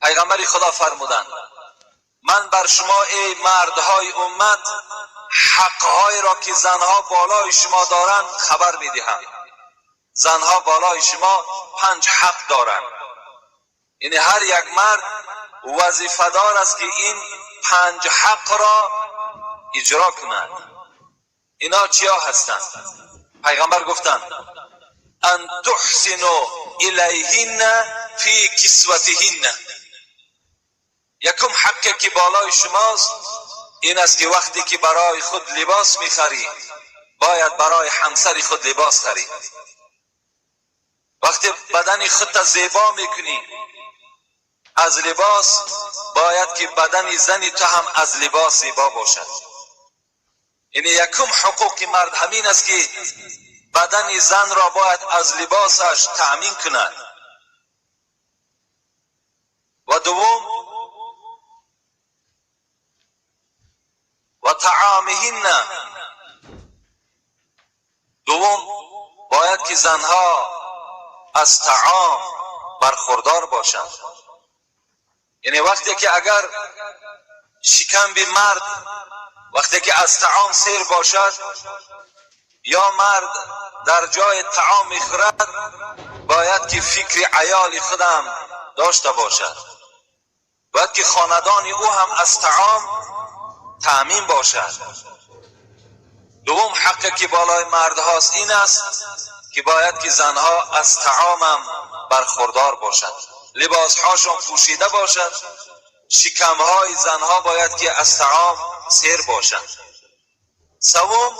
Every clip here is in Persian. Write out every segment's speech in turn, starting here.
پیغمبر خدا فرمودند من بر شما ای مردهای امت حقهای را که زنها بالای شما دارند خبر میدهم. زنها بالای شما 5 حق دارند، یعنی هر یک مرد وظیفه دار است که این 5 حق را اجرا کند. اینا چیا هستند؟ پیغمبر گفتند ان تحسنوا الیهن فی کسوتهن. یکم حقی که بالای شماست این است که وقتی که برای خود لباس میخری باید برای همسر خود لباس خری. وقتی بدن خودت زیبا میکنی از لباس باید که بدن زنی تو هم از لباس زیبا باشد. یعنی یکم حقوق مرد همین است که بدن زن را باید از لباسش تأمین کند. و دوم و طعامهن. دوم باید که زنها از طعام برخوردار باشند. یعنی وقتی که اگر شکم به مرد وقتی که از طعام سیر باشد یا مرد در جای طعام میخورد باید که فکر عیال خودم داشته باشد، باید که خاندان او هم از طعام تأمین باشد. دوم حقی که بالای مرد هاست این است که باید که زنها از طعام هم برخوردار باشد، لباس هاشون پوشیده باشد، شکم های زنها باید که از طعام سیر باشد. سوم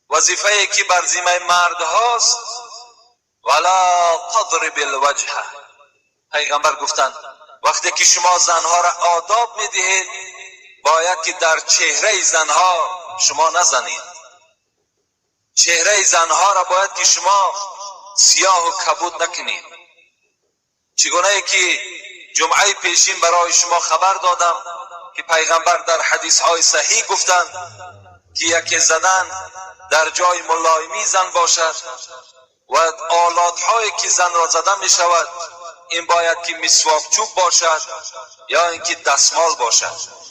وظیفه که بر ذمه مرد هاست ولا تضرب الوجه. پیغمبر گفتند وقتی که شما زنها را آداب میدهید باید که در چهره زنها شما نزنید. چهره زنها را باید که شما سیاه و کبود نکنید. چگونه که جمعه پیشین برای شما خبر دادم که پیغمبر در حدیث های صحیح گفتند که یکی زدن در جای ملایمی زن باشد و آلات هایی که زن را زده می شود این باید که مسواک چوب باشد یا اینکه دستمال باشد.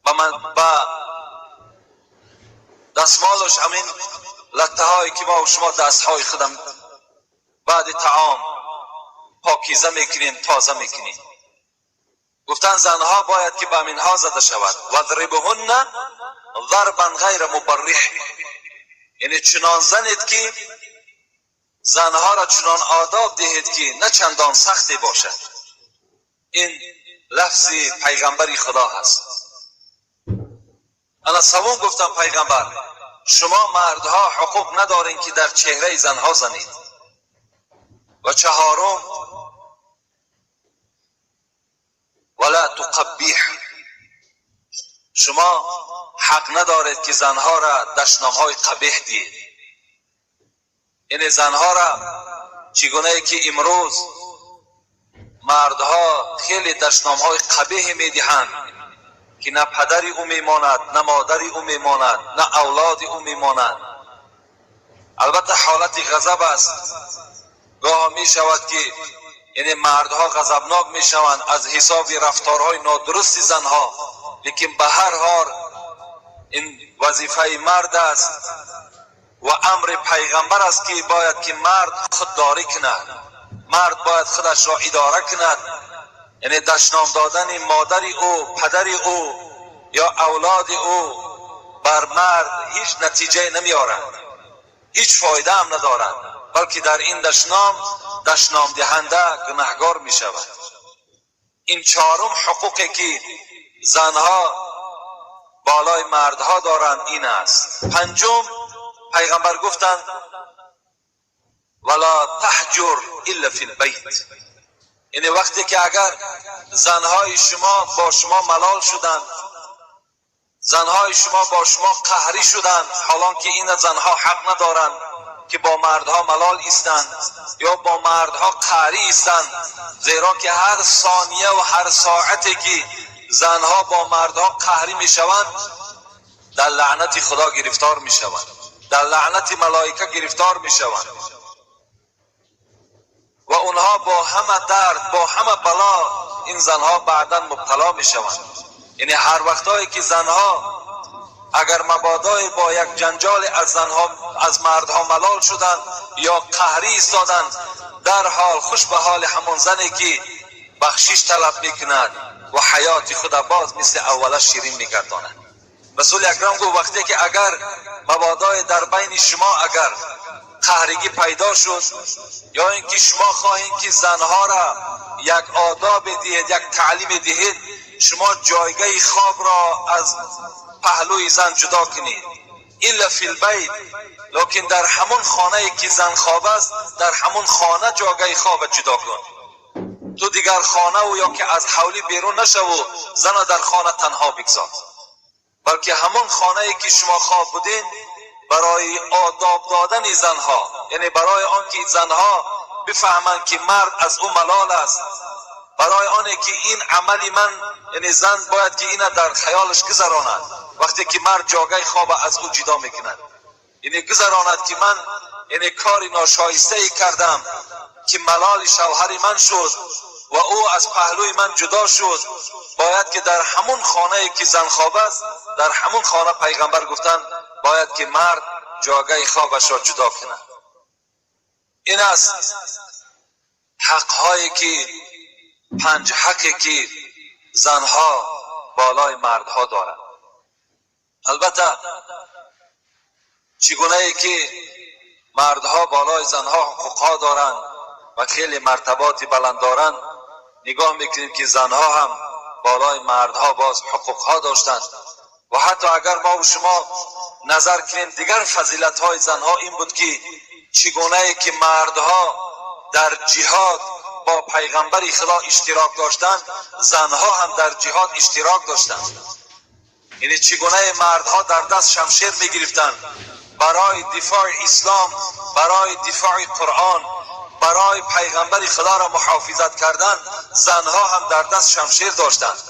و من با دستمالش همین لطه هایی که ما و شما دست های خودم بعد طعام پاکیزه میکنیم تازه میکنیم. گفتن زنها باید که با منها زده شود و ضربهن ضربا غیر مبرح. یعنی چنان زنید که زنها را چنان آداب دهید که نه چندان سختی باشد. این لفظ پیغمبری خدا هست. انا سوم گفتم پیغمبر شما مردها حقوق ندارین که در چهره زنها زنید. و چهارم ولا تقبیح. شما حق ندارید که زنها را دشنام های قبیح دید. یعنی زنها را چگونه که امروز مردها خیلی دشنام های قبیح میدهند که نه پدری او میماند نه مادری او میماند نه اولاد او میماند. البته حالت غضب است، گاه می شود که یعنی مردها غضبناک می شوند از حساب رفتارهای نادرست زنها، لیکن به هر حال این وظیفه مرد است و امر پیغمبر است که باید که مرد خودداری کند. مرد باید خودش را اداره کند. یعنی دشنام دادن مادر او پدر او یا اولاد او بر مرد هیچ نتیجه نمی آورد، هیچ فایده هم ندارد، بلکه در این دشنام دهنده گناهگار می شود. این چهارم حقوقی که زنها بالای مردها دارند این است. پنجم پیغمبر گفتند ولا تحجر الا فی البیت. یعنی وقتی که اگر زنهای شما با شما ملال شدند، زنهای شما با شما قهری شدند، حالان که این زنها حق ندارند که با مردها ملال ایستند یا با مردها قهری ایستند، زیرا که هر ثانیه و هر ساعتی که زنها با مردها قهری می شوند در لعنت خدا گرفتار می شوند، در لعنت ملائکه گرفتار می شوند. و اونها با همه درد، با همه بلا این زنها بعداً مبتلا می شوند. یعنی هر وقتایی که زنها اگر مبادا با یک جنجال از مردها ملال شدند یا قهری ایستادند، در حال خوش به حال همون زنی که بخشش طلب میکند و حیات خود باز مثل اولش شیرین میگرداند. رسول اکرم گفت وقتی که اگر مبادا در بین شما اگر قهرگی پیدا شد یا اینکه شما خواهید که زنها را یک آداب دهید، یک تعلیم دهید، شما جایگاه خواب را از پهلوی زن جدا کنید. الا فی البیت، لیکن در همون خانه که زن خواب است در همون خانه جایگاه خواب جدا کن. تو دیگر خانه و یا که از حولی بیرون نشو، زن در خانه تنها بگذار، بلکه همون خانه که شما خواب بودین برای آداب دادن زنها، یعنی برای آنکه زنها بفهمند که مرد از او ملال است، برای آنه که این عملی من، یعنی زن باید که اینه در خیالش گذراند وقتی که مرد جاگه خواب از او جدا میکند، یعنی گذراند که من یعنی کاری ناشایسته ای کردم که ملال شوهر من شد و او از پهلوی من جدا شد. باید که در همون خانه که زن خواب است در همون خانه پیغمبر گفتن باید که مرد جاگه خوابش را جدا کند. این است حقهایی که 5 حقی که زنها بالای مردها دارند. البته چگونه ای که مردها بالای زنها حقوقها دارند و خیلی مرتباتی بلند دارند، نگاه میکنیم که زنها هم بالای مردها باز حقوقها داشتند. و حتی اگر ما و شما نظر کنیم دیگر فضیلت های زنها این بود که چگونه ای که مردها در جهاد با پیغمبر خدا اشتراک داشتند، زنها هم در جهاد اشتراک داشتند. یعنی چگونه مردها در دست شمشیر می گرفتند برای دفاع اسلام، برای دفاع قرآن، برای پیغمبر خدا را محافظت کردن، زنها هم در دست شمشیر داشتند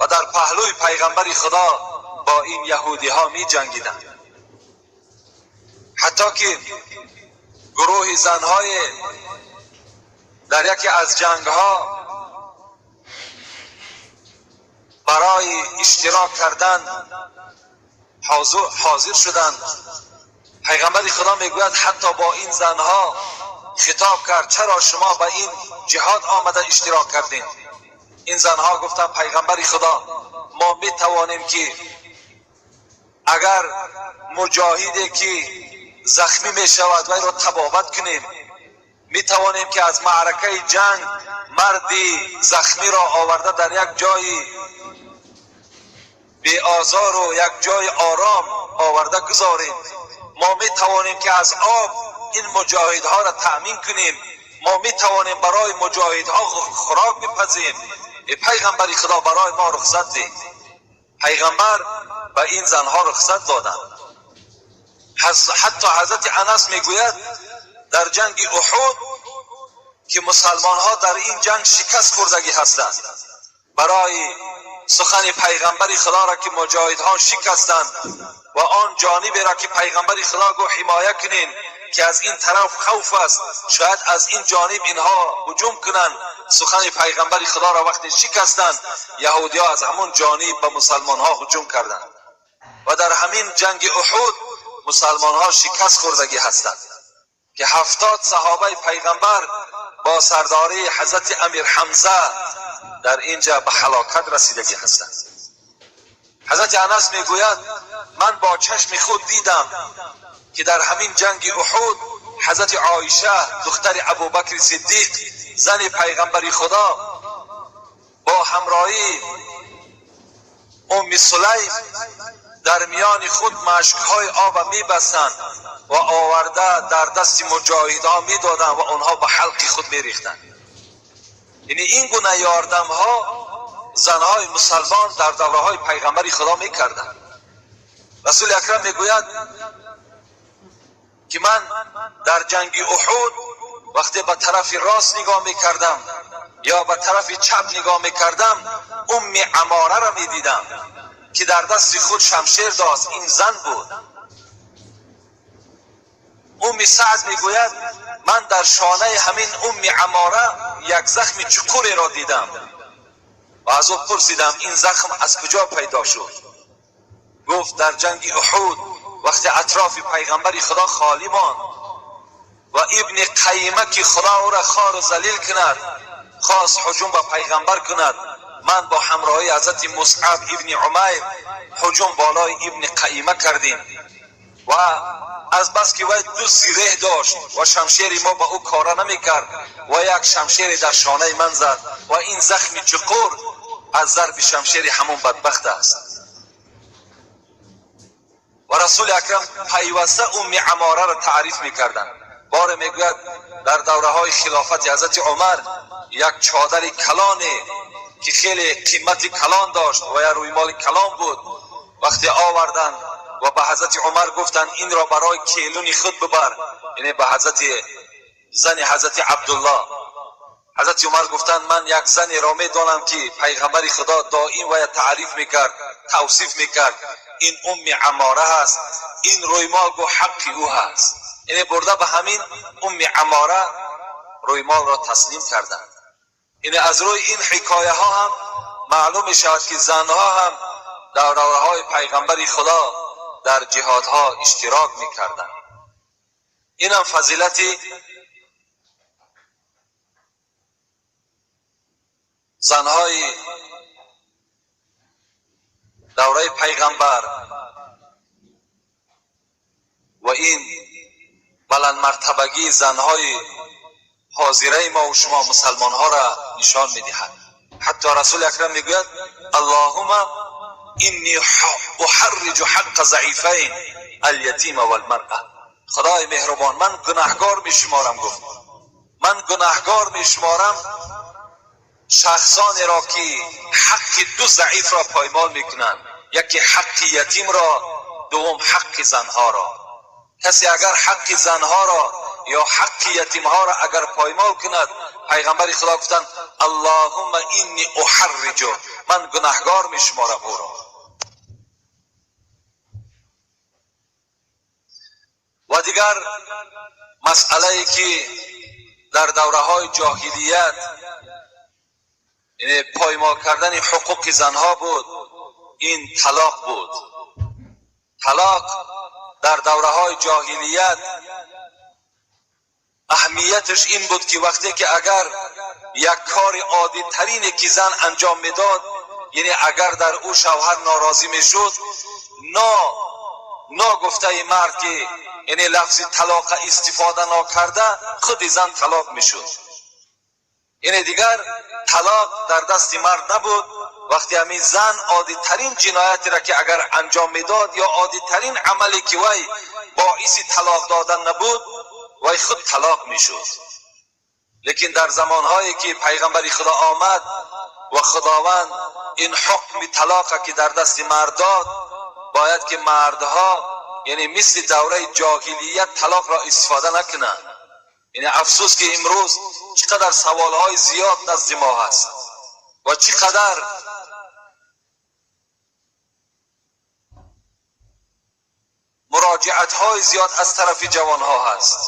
و در پهلوی پیغمبر خدا با این یهودی ها می جنگیدند. حتی که گروه زنهای در یکی از جنگ ها برای اشتراک کردن حاضر شدند. پیغمبر خدا میگوید حتی با این زنها خطاب کرد چرا شما به این جهاد آمده اشتراک کردین؟ این زنها گفتن پیغمبر خدا ما می توانیم که اگر مجاهدی که زخمی می شود وی را طبابت کنیم، می توانیم که از معرکه جنگ مردی زخمی را آورده در یک جای بی آزار و یک جای آرام آورده گذاریم. ما می توانیم که از آب این مجاهدها را تأمین کنیم. ما می توانیم برای مجاهدها خوراک بپزیم. پیغمبر خدا برای ما رخصت ده. پیغمبر به این زنها رخصت دادند. حتی حضرت انس میگوید در جنگ احد که مسلمان ها در این جنگ شکست خوردگی هستند، برای سخن پیغمبر خدا را که مجاهدها شکستند و آن جانبی را که پیغمبر خدا گو حمایه کنین که از این طرف خوف است شاید از این جانب اینها هجوم کنند، سخن پیغمبر خدا را وقتی شکستند یهودی ها از همون جانب به مسلمان ها هجوم کردند و در همین جنگ احد مسلمان ها شکست خوردگی هستند که 70 صحابه پیغمبر با سرداری حضرت امیر حمزه در اینجا به هلاکت رسیدگی هستند. حضرت انس میگوید من با چشم خود دیدم که در همین جنگ احد حضرت عایشه دختر ابوبکر صدیق زن پیغمبر خدا با همراهی ام سلیم در میان خود مشکهای آب میبستند و آورده در دست مجاهدان میدادند و آنها به حلق خود میریختند. یعنی این گونه یاردم ها زنهای مسلمان در دوره های پیغمبر خدا میکردند. رسول اکرم میگوید که من در جنگ احد وقتی به طرف راست نگاه میکردم یا به طرف چپ نگاه میکردم ام عماره را میدیدم که در دست خود شمشیر داشت. این زن بود. ام سعد میگوید من در شانه همین ام عماره یک زخم چقوری را دیدم و از او پرسیدم این زخم از کجا پیدا شد؟ گفت در جنگ احد وقتی اطراف پیغمبر خدا خالی ماند و ابن قیمه که خدا او را خار و ذلیل کند خواست هجوم به پیغمبر کند، من با همراهی حضرت مصعب ابن عمیر هجوم بالای ابن قیمه کردیم و از بس که وی دو زیره داشت و شمشیر ما با او کار نمیکرد و یک شمشیر در شانه من زد و این زخم چقور از ضرب شمشیر همون بدبخت است. و رسول اکرم پیوسته ام عماره را تعریف میکردند. بار میگوید در دوره های خلافت حضرت عمر یک چادر کلانه که خیلی قیمت کلان داشت و یا روی مال کلان بود وقتی آوردن و به حضرت عمر گفتن این را برای کیلون خود ببر، یعنی به زن حضرت عبدالله. حضرت عمر گفتن من یک زنی را میدانم که پیغمبر خدا دائم و تعریف میکرد توصیف میکرد این ام عماره هست، این رویمال گو حق او هست، یعنی برده به همین ام عماره رویمال را تسلیم کردند. یعنی از روی این حکایه ها هم معلوم می شود که زنها هم در دوره های پیغمبر خدا در جهادها اشتراک می کردند. این هم فضیلتی زنهای دوره پیغمبر و این بلند مرتبگی زنهای حاضره ما و شما مسلمان ها را نشان میدهد. حتی رسول اکرم میگوید اللهم انی احرج حق ضعیفین الیتیم والمرأه. خدای مهربان من گناهگار میشمارم، گفت من گناهگار میشمارم شخصانی را که حق دو ضعیف را پایمال میکنند، یکی حق یتیم را، دوم حق زنها را. کسی اگر حق زنها را یا حق یتیمها را اگر پایمال کند، پیغمبر خدا گفتند اللهم انی احرج، من گناهگار میشمارم او را. و دیگر مسئله ای که در دوره های جاهلیت یعنی پایمال کردن حقوق زنها بود، این طلاق بود. طلاق در دوره های جاهلیت اهمیتش این بود که وقتی که اگر یک کار عادی ترینی که زن انجام میداد، یعنی اگر در او شوهر ناراضی میشد، گفته مرد که یعنی لفظ طلاق استفاده نکرده، خود زن طلاق میشد. یعنی دیگر طلاق در دست مرد نبود. وقتی همین زن عادی ترین جنایتی را که اگر انجام میداد یا عادی ترین عملی که وی باعث طلاق دادن نبود، وی خود طلاق میشد. لیکن در زمانهایی که پیغمبر خدا آمد و خداوند این حکم طلاق که در دست مرد داد، باید که مردها یعنی مثل دوره جاهلیت طلاق را استفاده نکنند. یعنی افسوس که امروز چقدر سوالهای زیاد نزد ما هست و چقدر مراجعت های زیاد از طرف جوان ها هست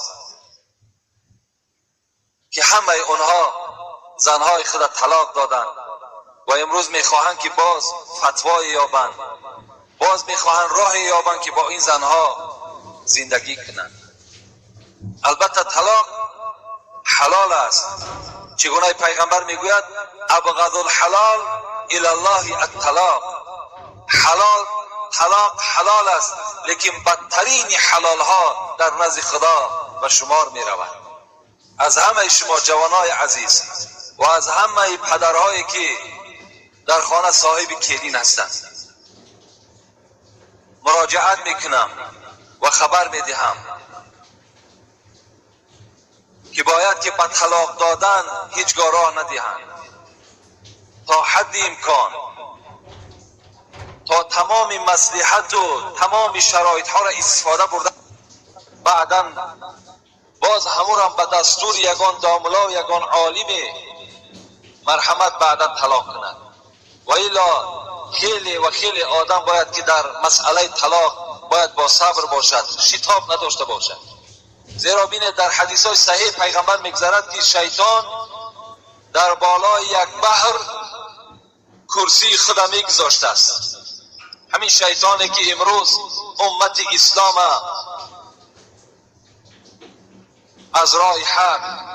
که همه اونها زنهای خود طلاق دادن و امروز میخواهند که باز فتوای یابند، باز میخواهند راه یابند که با این زنها زندگی کنند. البته طلاق حلال است. چگونه پیغمبر میگوید ابغض الحلال الی الله الطلاق. طلاق حلال است، لیکن بدترین حلال ها در نزد خدا به شمار می رود. از همه شما جوانای عزیز و از همه پدرهایی که در خانه صاحب کلین هستند مراجعت میکنم و خبر میدهم که باید که به طلاق دادن هیچگاه راه ندهند. تا حد امکان، تا تمام مصلحت و تمام شرایط ها را استفاده برده، بعدا باز همون را به دستور یگان داملا و یگان عالم مرحمت بعدا طلاق کند. و الا خیلی آدم باید که در مسئله طلاق باید با صبر باشد، شتاب نداشته باشد. زیرا بینید در حدیث های صحیح پیغمبر میگذرد که شیطان در بالای یک بحر کرسی خود میگذاشته است. همین شیطانی که امروز امت اسلام از راه حق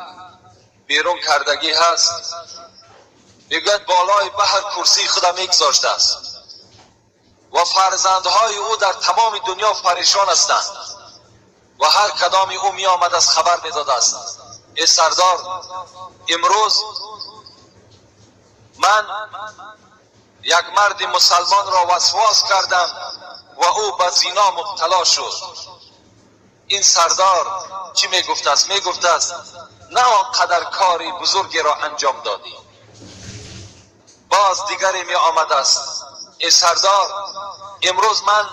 بیرون کردگی هست، میگوید بالای بحر کرسی خود میگذاشته است و فرزندهای او در تمام دنیا پریشان هستند و هر کدام او می آمد از خبر می داده است. ای سردار، امروز من یک مرد مسلمان را وسواس کردم و او به زنا مبتلا شد. این سردار چی می گفت است؟ می گفت است نه آنقدر کاری بزرگی را انجام دادی. باز دیگری می آمد است، ای سردار، امروز من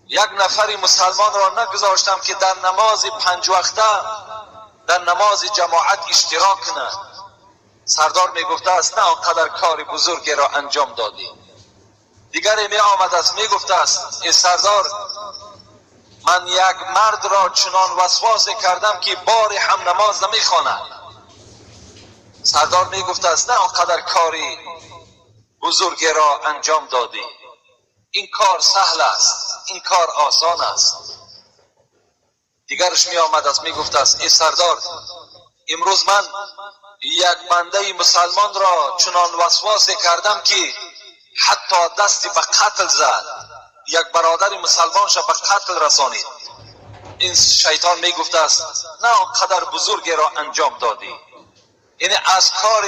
یک نفری مسلمان را نگذاشتم که در نماز 5 وقته در نماز جماعت اشتراک کند. سردار می گفته است نه آنقدر کار بزرگی را انجام دادی. دیگری می آمد است می گفته است ای سردار، من یک مرد را چنان وسواس کردم که بار هم نماز نمی خواند. سردار می گفته است نه آنقدر کاری بزرگی را انجام دادی. این کار سهل است، این کار آسان است. دیگرش می آمد است می گفته است ای سردار، امروز من یک بنده مسلمان را چنان وسواس کردم که حتی دستی به قتل زد، یک برادر مسلمان شا به قتل رسانید. این شیطان می گفته است نه آنقدر بزرگی را انجام دادی. یعنی از کار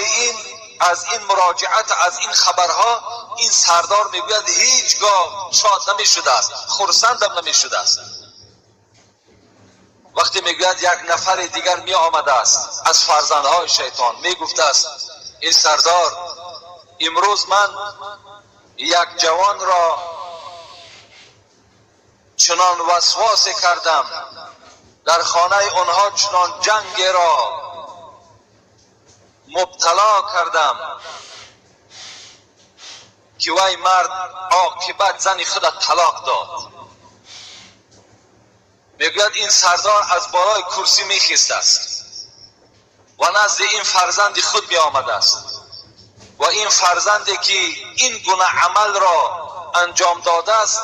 از این مراجعت، از این خبرها، این سردار میگوید هیچگاه شاد نمی شده است، خرسندم نمی شده است. وقتی میگوید یک نفر دیگر می آمده است از فرزندهای شیطان، می گفته است این سردار، امروز من یک جوان را چنان وسواس کردم، در خانه آنها چنان جنگ را مبتلا کردم که وی مرد عاقبت زن خود طلاق داد. میگوید این سردار از بالای کرسی میخیسته است و نزد این فرزند خود می آمده است و این فرزندی که این گناه عمل را انجام داده است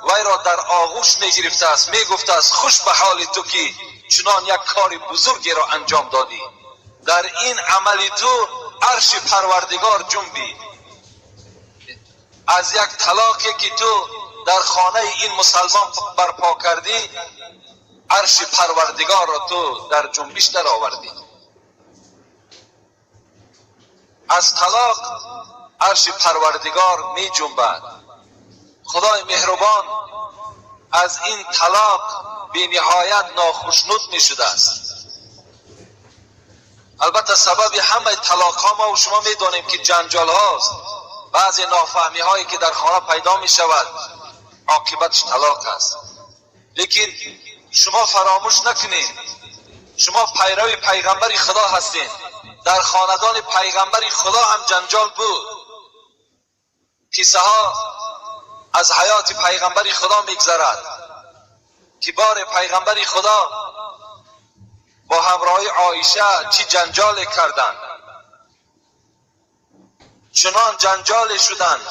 وی را در آغوش می گرفته است، می گفته است خوش به حال تو که چنان یک کار بزرگی را انجام دادی. در این عمل تو عرش پروردگار جنبی. از یک طلاقی که تو در خانه این مسلمان برپا کردی، عرش پروردگار را تو در جنبش در آوردی. از طلاق عرش پروردگار می جنبد. خدای مهربان از این طلاق بی نهایت ناخشنود می شده است. البته سبب همه طلاق ها ما و شما می دانیم که جنجال هاست، بعضی نافهمی هایی که در خانه پیدا می شود عاقبتش طلاق است. لیکن شما فراموش نکنید شما پیرو پیغمبر خدا هستید. در خاندان پیغمبر خدا هم جنجال بود. قصه ها از حیات پیغمبر خدا میگذرد که بار پیغمبر خدا با همراهی عایشه چی جنجال کردند. چنان جنجال شدند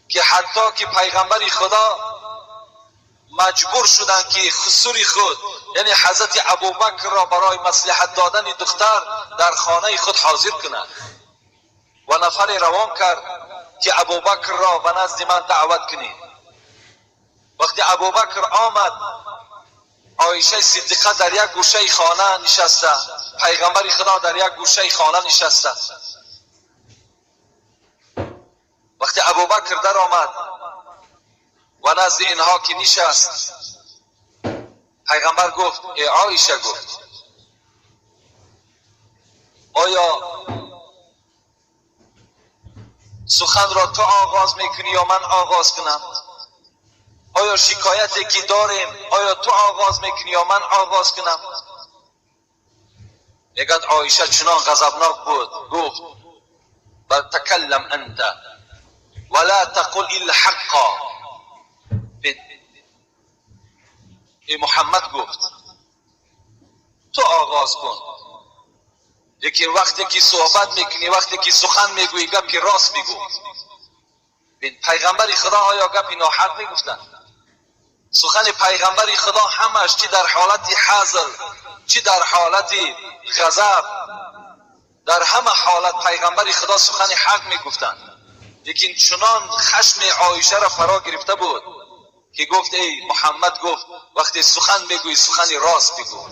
که حتی که پیغمبر خدا مجبور شدند که خسوری خود، یعنی حضرت ابوبکر را برای مصلحت دادن دختر در خانه خود حاضر کنند و نفر روان کرد که ابوبکر را به نزد من دعوت کنید. وقتی ابوبکر آمد، عایشه صدیقه در یک گوشه خانه نشسته، پیغمبر خدا در یک گوشه خانه نشسته. وقتی ابوبکر در آمد و نزد اینها که نشست، پیغمبر گفت ای عایشه، گفت آیا سخن را تو آغاز میکنی یا من آغاز کنم؟ آیا شکایتی که داریم آیا تو آغاز میکنی یا من آغاز کنم؟ میگد عایشه چنان غضبناک بود، گفت بل تکلم انت ولا تقل الحق. ای محمد گفت تو آغاز کن. لیکن وقتی که صحبت میکنی، وقتی که سخن میگویی، گپی راست میگو. پیغمبر خدا آیا گپی ناحق میگفتن؟ سخن پیغمبر خدا همش، چی در حالت حزن، چی در حالت غضب، در همه حالت پیغمبر خدا سخن حق میگفتن. لیکن چنان خشم عایشه را فرا گرفته بود که گفت ای محمد، گفت وقتی سخن میگویی سخن راست بگو.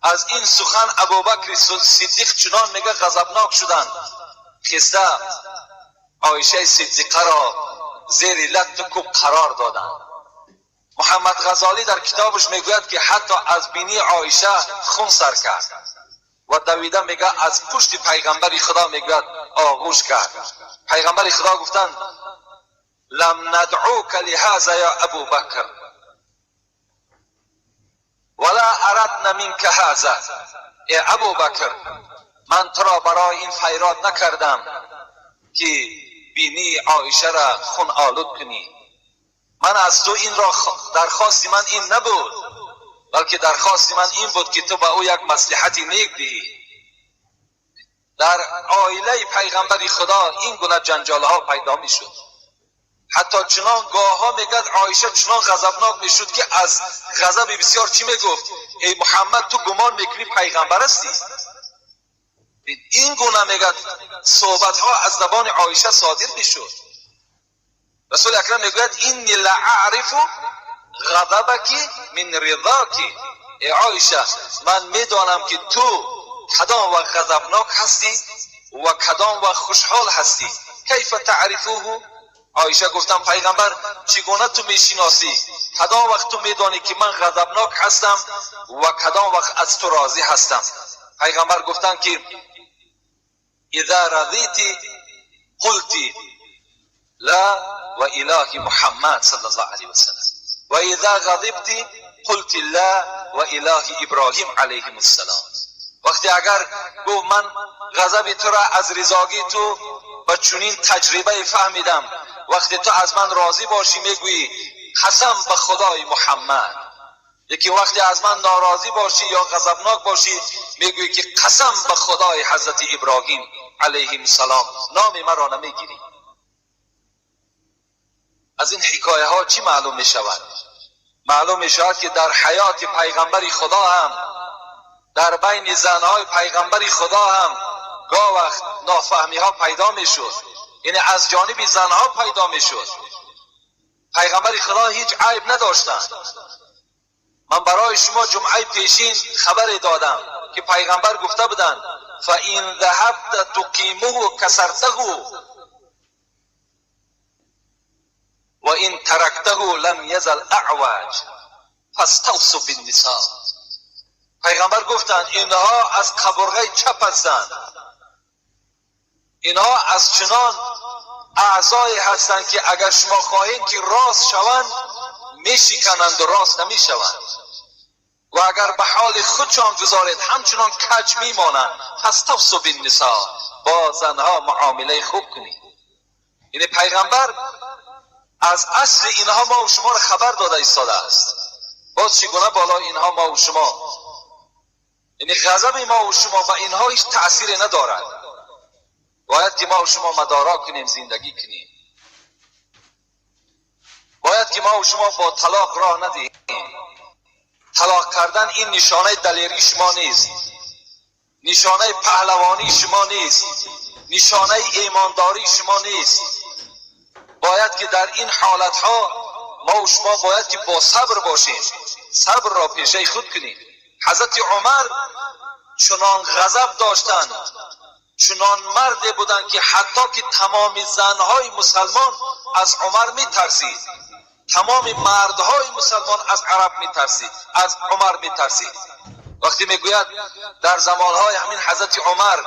از این سخن ابوبکر صدیق چنان میگه غضبناک شدند، خسته عایشه صدیقه را زیر لت کوب قرار دادند. محمد غزالی در کتابش میگوید که حتی از بینی عایشه خون سر کرد و دویده میگه از پشت پیغمبر خدا میگوید آغوش کرد. پیغمبر خدا گفتند لم ندعوک لهذا یا ابو بکر ولا اردنا منک هذا. ای ابو بکر، من تو را برای این خیرات نکردم که بینی عایشه را خون آلود کنی. من از تو این را درخواست من این نبود، بلکه درخواست من این بود که تو به او یک مصلحتی نیک دهی. در عائله پیغمبر خدا این گونه جنجال ها پیدا می شد. حتی چنان گاه ها میگد عایشه چنان غضبناک می شد که از غضب بسیار چی می گفت؟ ای محمد، تو گمان میکنی پیغمبر هستی؟ این گونه میگد صحبت ها از زبان عایشه صادر می شد. رسول اکرم میگوید اینی لعرف غضبک من رضاک. ای عایشه، من میدانم که تو کدام وقت غضبناک هستی و کدام وقت خوشحال هستی. کیف تعرفوه؟ عایشه گفتم پیغمبر چگونه تو میشناسی؟ کدام وقت تو میدانی که من غضبناک هستم و کدام وقت از تو راضی هستم؟ پیغمبر گفتن که اذا رضیتی قلتی لا و اله محمد صلی الله علیه وسلم و اذا غضبتی قلت لا و اله ابراهیم علیه السلام. وقتی اگر گفت من غضب تو را از رضاگی تو و چنین تجربه فهمیدم، وقتی تو از من راضی باشی میگویی قسم به خدای محمد. یکی وقتی از من ناراضی باشی یا غضبناک باشی میگویی که قسم به خدای حضرت ابراهیم علیه السلام، نام مرا نمیگیری. از این حکایه ها چی معلوم می شود؟ معلوم می شود که در حیات پیغمبر خدا هم، در بین زنهای پیغمبر خدا هم گاه وقت نافهمی ها پیدا می شد. یعنی از جانب زنها پیدا می شد. پیغمبر خدا هیچ عیب نداشتند. من برای شما جمعه پیشین خبر دادم که پیغمبر گفته بودند فَإِنْ ذَهَبْتَ تُقِيمُهُ كَسَرْتَهُ وَإِنْ تَرَكْتَهُ لَمْ يَزَلْ أَعْوَجَ فَاسْتَوْصُوا بِالنِّسَاءِ. پیغمبر گفتند اینها از قبرغه چپ هستند، اینها از چنان اعضای هستند که اگر شما خواهید که راست شوند میشکنند و راست نمیشوند، و اگر به حال خودشان گذارید همچنان کج میمانند. فاستوصوا بالنساء، با زنها معامله خوب کنید. یعنی پیغمبر از اصل اینها ما و شما را خبر داده ایستاده است. باز چگونه بالا اینها ما و شما، یعنی غضب ما و شما به اینها هیچ تأثیر ندارد. باید که ما و شما مدارا کنیم، زندگی کنیم. باید که ما و شما با طلاق راه ندهیم. طلاق کردن این نشانه دلیری شما نیست، نشانه پهلوانی شما نیست، نشانه ایمانداری شما نیست. باید که در این حالت ها ما و شما باید که با صبر باشیم، صبر را پیشه خود کنیم. حضرت عمر چنان غضب داشتند، چنان مردی بودند که حتی که تمام زنهای مسلمان از عمر می ترسید، تمام مردهای مسلمان از عرب می ترسید، از عمر می ترسید. وقتی می گوید در زمانهای همین حضرت عمر،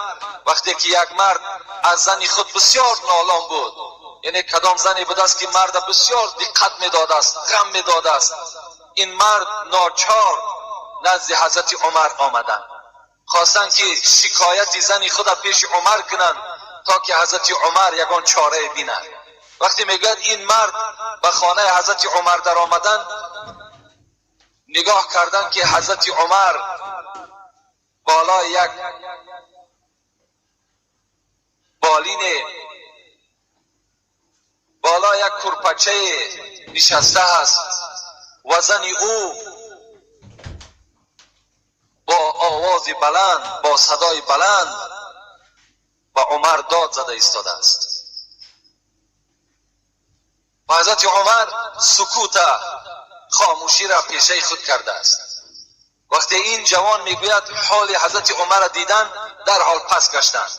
وقتی که یک مرد از زنی خود بسیار نالان بود، یعنی کدام زنی بود است که مرد بسیار دقت می داده است، غم می داده است، این مرد ناچار نزد حضرت عمر آمدند، خواستند که شکایت زنی خود پیش عمر کنند تا که حضرت عمر یگان چاره بینند. وقتی میگوید این مرد به خانه حضرت عمر در آمدن، نگاه کردن که حضرت عمر بالای یک بالین، بالای یک کرپچه نشسته است و زن او با آواز بلند، با صدای بلند و عمر داد زده ایستاده است و حضرت عمر سکوت، خاموشی را پیشه خود کرده است. وقتی این جوان میگوید حال حضرت عمر دیدن، در حال پس گشتند.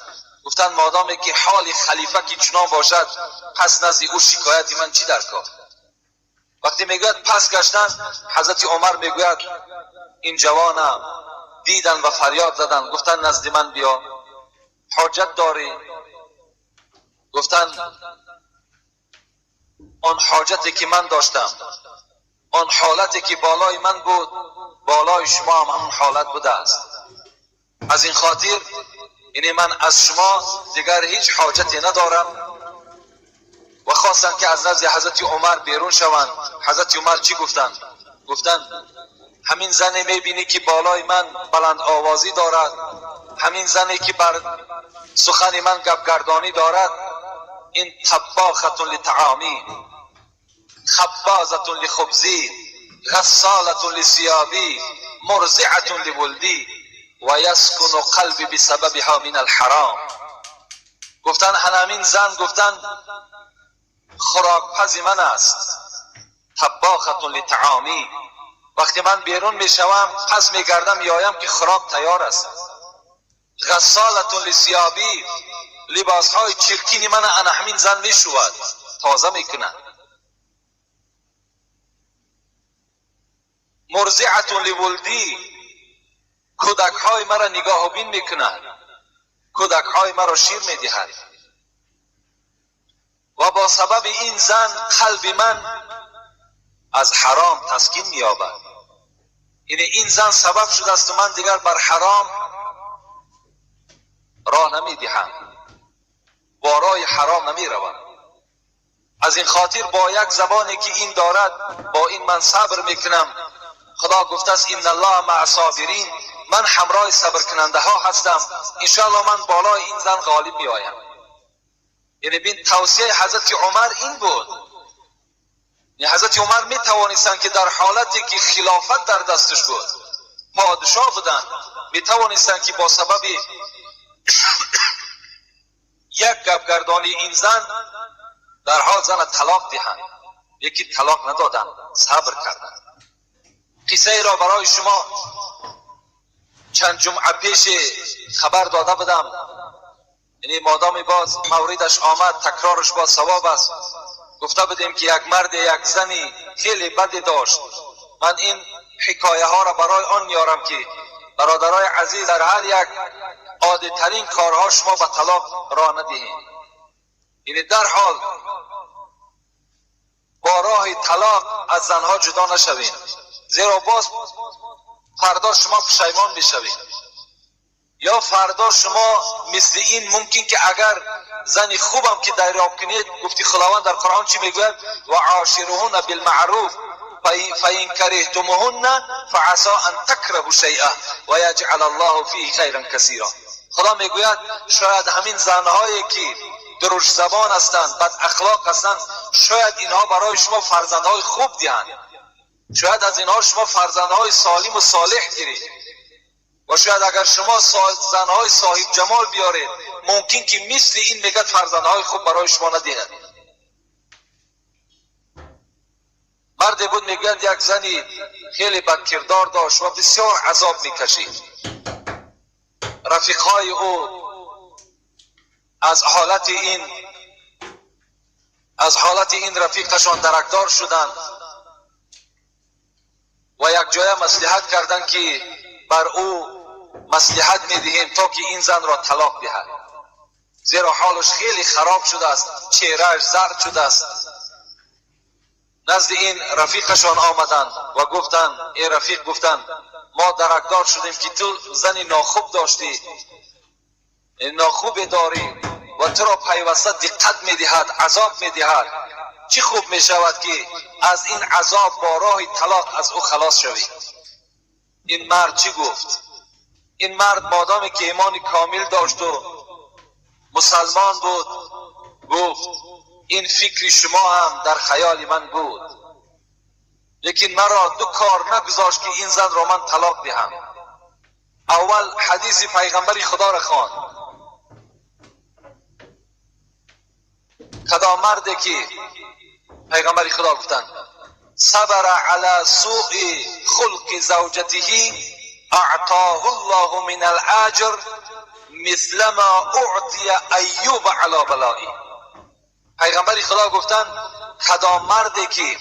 گفتند مادامی که حال خلیفه که چنان باشد، پس نزد او شکایت من چی در کار؟ وقتی میگوید پس گشتند، حضرت عمر میگوید این جوان دیدن و فریاد زدن، گفتند نزد من بیا، حاجت داری؟ گفتند آن حاجتی که من داشتم، آن حالتی که بالای من بود، بالای شما هم همون حالت بوده است. از این خاطر یعنی من از شما دیگر هیچ حاجتی ندارم. و خواستند که از نزد حضرت عمر بیرون شوند. حضرت عمر چی گفتند؟ گفتند همین زنی میبینی که بالای من بلند آوازی دارد، همین زنی که بر سخن من گپگردانی دارد، این طباخة لطعامی، خبازة لخبزی، غسالة لثیابی، مرضعة لولدی و یسکن قلبی بسببها من الحرام. گفتن همین زن گفتن خوراکپز من است، طباخة لطعامی، وقتی من بیرون میشوم پس میگردم میایم که خوراک تیار است. غسالة لثیابی، لباس های چرکین من انا همین زن میشود، تازه میکنه. مرضعة لولدی، کودک های مرا نگاه و بین میکند، کودک های مرا شیر میدهد. و با سبب این زن قلب من از حرام تسکین مییابد. یعنی این زن سبب شده است و من دیگر بر حرام راه نمیدهم، وارای حرام نمیروم. از این خاطر با یک زبانی که این دارد با این من صبر میکنم. خدا گفته است ان الله مع الصابرین، من همراه صبر کننده ها هستم، انشاءالله من بالای این زن غالب می آیم. یعنی بین توصیه حضرت عمر این بود. یعنی حضرت عمر می توانستند که در حالتی که خلافت در دستش بود، پادشاه بودن، می توانستند که با سبب یک گپگردانی این زن در حال زن طلاق دهند، یکی طلاق ندادن، صبر کردند. قصه ای را برای شما چند جمعه پیش خبر داده بودم، یعنی مادام باز موردش آمد تکرارش با ثواب است. گفته بودیم که یک مرد یک زنی خیلی بدی داشت. من این حکایه ها را برای آن میارم که برادرای عزیز در هر یک عادی ترین کارها شما به طلاق راه ندهید. یعنی در حال با راه طلاق از زنها جدا نشوید، زیرا باز فردا شما پشیمان میشوید. یا فردا شما مثل این ممکن که اگر زنی خوبم که دریافت کنید، گفتی خداوند در قرآن چی میگوید؟ و عاشرهن بالمعروف فإن كرهتموهن فعسى ان تكرهوا شيئا و یجعل الله فیه خیرا کثیرا. خدا میگوید شاید همین زنهایی که درشت زبان هستند، بد اخلاق هستند، شاید اینها برای شما فرزندهای خوب دهند، شاید از اینها شما فرزندهای سالم و صالح گیرید. و شاید اگر شما زنهای صاحب جمال بیارید، ممکن که مثل این میگد فرزندهای خوب برای شما ندهد. مردی بود میگد یک زنی خیلی بدکردار داشت و بسیار عذاب میکشید. رفیقهای او از حالت این رفیقشان درکدار شدند و یک جای مصلحت کردند که بر او مصلحت میدهیم تا که این زن را طلاق دهد، زیرا حالش خیلی خراب شده است، چهرهش زرد شده است. نزد این رفیقشان آمدند و گفتند، این رفیق گفتند ما درکدار شدیم که تو زنی ناخوب داشتی، ناخوب داری و تو را پیوسته دقت میدهد، عذاب میدهد. چی خوب می شود که از این عذاب با راه طلاق از او خلاص شوی. این مرد چی گفت؟ این مرد مادامی که ایمان کامل داشت و مسلمان بود گفت این فکر شما هم در خیال من بود، لیکن مرا دو کار نگذاشت که این زن را من طلاق دهم. اول حدیث پیغمبر خدا را خواند، کدام مردی که پیغمبر خدا گفتند صبر علی سوء خلق زوجته اعطاه الله من الاجر مثل ما اعطی ایوب علی بلایی. پیغمبر خدا گفتند کدام مردی که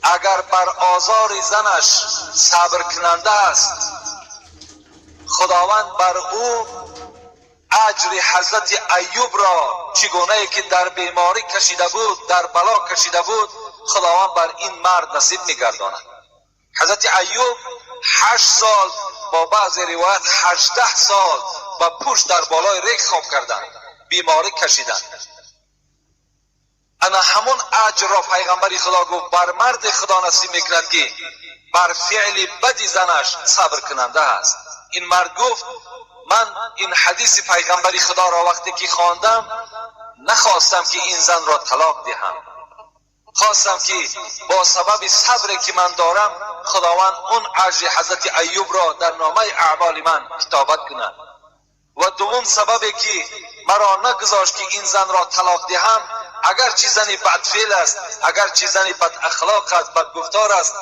اگر بر آزار زنش صبر کننده است خداوند بر او اجر حضرت ایوب را چگونه که در بیماری کشیده بود در بلا کشیده بود خداوند بر این مرد نصیب می‌گرداند. حضرت ایوب 8 سال با بعض روایت 18 سال با پشت در بالای ریگ خواب کردند، بیماری کشیدند. انا همون اجر را پیغمبر خدا گفت بر مرد خدا نصیب میکند که بر فعل بدی زنش صبر کننده است. این مرد گفت من این حدیث پیغمبر خدا را وقتی که خواندم نخواستم که این زن را طلاق دهم، خواستم که با سبب صبری که من دارم خداوند اون اجر حضرت ایوب را در نامه اعمال من کتابت کند. و دوم سببی که مرا نگذاشت که این زن را طلاق دهم اگر چی زنی بدفعل است، اگر چی زنی بد اخلاق است، بد گفتار است،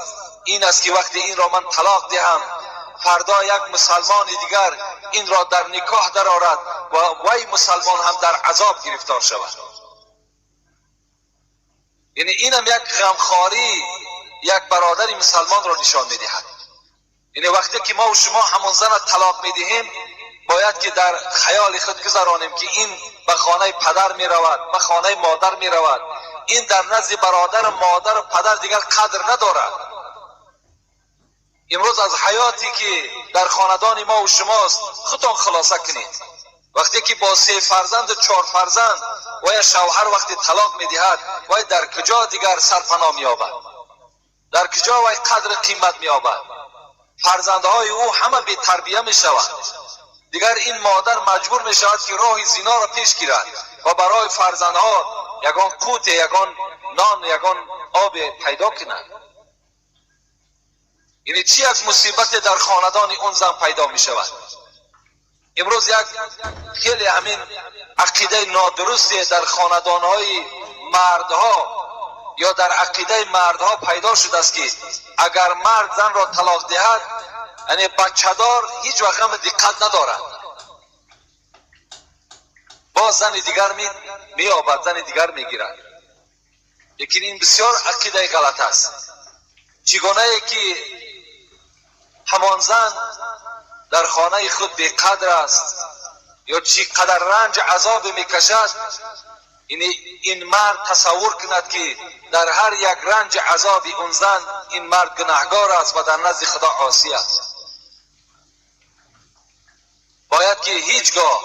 این است که وقتی این را من طلاق دهم فردا یک مسلمان دیگر این را در نکاح درآورد و وی مسلمان هم در عذاب گرفتار شود. یعنی اینم یک غمخواری یک برادر مسلمان را نشان میدهد. یعنی وقتی که ما و شما همون زن طلاق میدهیم باید که در خیال خود گذرانیم که این به خانه پدر می رود، به خانه مادر می رود، این در نزد برادر مادر و پدر دیگر قدر ندارد. امروز از حیاتی که در خاندان ما و شماست خودتان خلاصه کنید. وقتی که با 3 فرزند و 4 فرزند و یا شوهر وقتی طلاق می دهد و در کجا دیگر سرپناه می یابد، در کجا و قدر قیمت می یابد؟ فرزندهای او همه بی تربیه می شود. دیگر این مادر مجبور می شود که راه زنا را پیش گیرد و برای فرزندها یگان قوت، یگان نان، یگان آب پیدا کند. یعنی چی یک مصیبت در خاندان اون زن پیدا می شود. امروز یک خیلی همین عقیده نادرستی در خاندانهای مردها یا در عقیده مردها پیدا شده است که اگر مرد زن را طلاق دهد یعنی بچه‌دار هیچ وقت هم دقت ندارد، با زن دیگر می‌یابد، زن دیگر میگیرد. لیکن این بسیار عقیده غلط است. چگونه که همان زن در خانه خود بی‌قدر است یا چی قدر رنج عذاب میکشد، این مرد تصور کند که در هر یک رنج عذاب اون زن این مرد گناهکار است و در نزد خدا عاصی است. باید که هیچگاه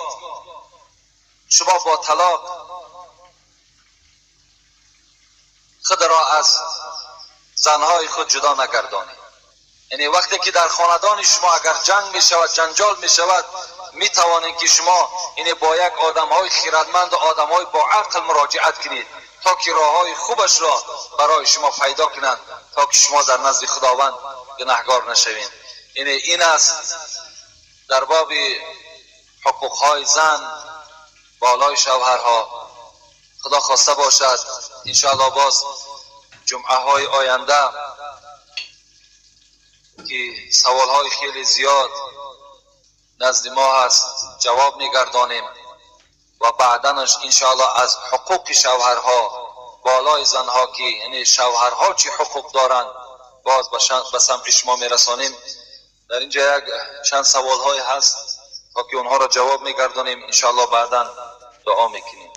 شما با طلاق خود را از زنهای خود جدا نگردانید. یعنی وقتی که در خاندان شما اگر جنگ می شود، جنجال می شود، می توانید که شما با یک آدمهای خیرتمند و آدمهای با عقل مراجعت کنید تا که راههای خوبش را برای شما پیدا کنند تا که شما در نزد خداوند گناهکار نشوید. این است در باب حقوقهای زن بالای شوهرها. خدا خواسته باشد انشاءالله باز جمعه های آینده که سوال های خیلی زیاد نزد ما هست جواب میگردانیم و بعدنش انشاءالله از حقوق شوهرها بالای زنها که یعنی شوهرها چی حقوق دارند باز به سمت شما میرسانیم. در اینجا یک چند سوال های هست تا که اونها را جواب میگردانیم، انشاءالله بعداً دعا میکنیم.